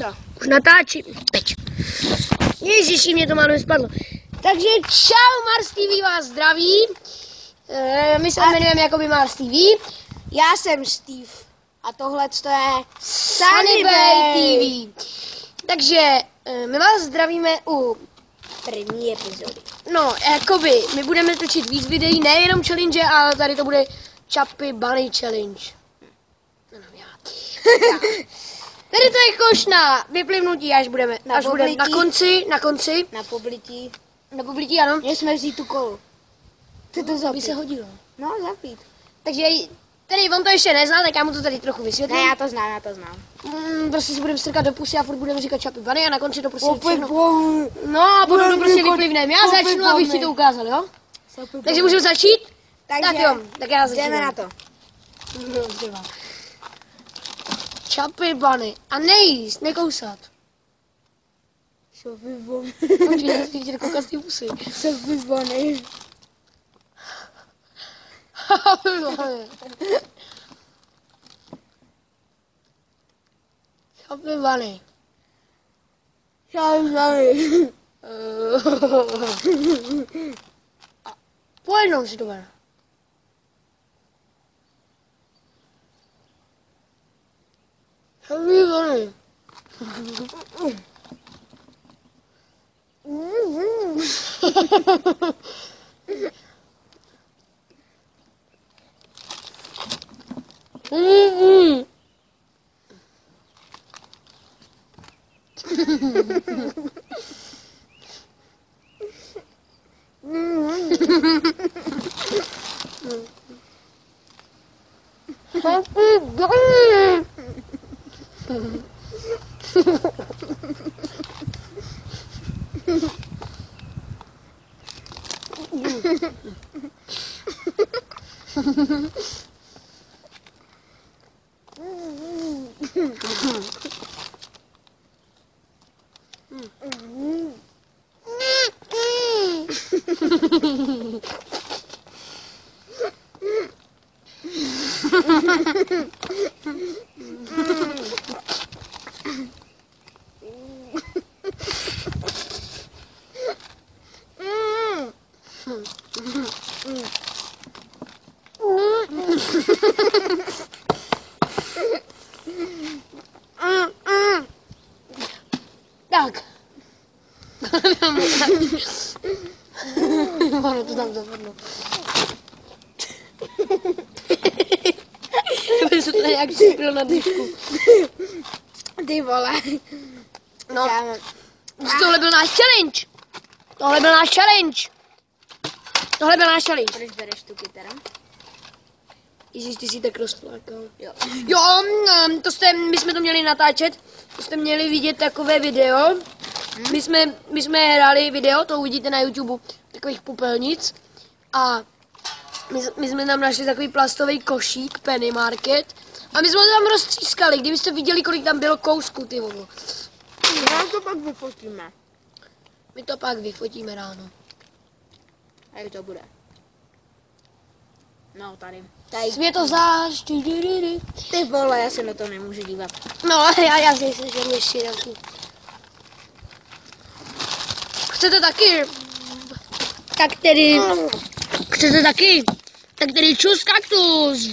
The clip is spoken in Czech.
co? Už natáčím. Teď. Ježiši, mě to málo spadlo. Takže čau, Mars TV vás zdraví. My se jmenujeme jakoby Mars TV. Já jsem Steve a tohle je Sunnybay TV. Takže my vás zdravíme u první epizody. No, jakoby, my budeme točit víc videí, nejenom challenge, ale tady to bude Chubby Bunny Challenge. Tady to je koš na vyplivnutí, až budeme na konci. Na poblití. Na poblití, ano. Měli jsme vzít tu kolu. Ty to By zapít. se hodilo. No, zapít. Takže tady on to ještě nezná, tak já mu to tady trochu vysvětlím. Ne, já to znám. Prostě si budeme strkat do pusy a furt budeme říkat Chubby Bunny a na konci to prostě všechno. Opět. No a potom to prostě vyplivneme. Já začnu, abych ti to ukázal, jo? Takže můžeme začít? Takže Tak jo, tak já začnu. jdeme na to. Chubby Bunny. A nejíst, nekousat. Chubby Bunny. Počkej, chtěl koukat z té pusy. Chubby Bunny. Chubby Bunny. Chubby Bunny. Chubby Bunny. Pojednou si to bude. Chubby Bunny. Tak. Ono to tam zapadlo. Aby se to nějak připilo na dýšku. Ty vole. No, tohle byl náš challenge. Tohle byl náš challenge. Proč bereš tu kytaru? Ježíš, ty jsi tak rozplákal. Jo. Jo, my jsme to měli natáčet, to jste měli vidět takové video. My jsme hráli video, to uvidíte na YouTube, takových popelnic. A my jsme tam našli takový plastový košík, Penny Market. A my jsme to tam roztřískali, kdybyste viděli, kolik tam bylo kousků, ty vole. Já to pak vyfotíme. My to pak vyfotíme ráno. A jak to bude? No, tady. Světozář. Ty vole, já se na to nemůžu dívat. No, já si žeru ještě další. Chcete taky? Tak tedy čus kaktus.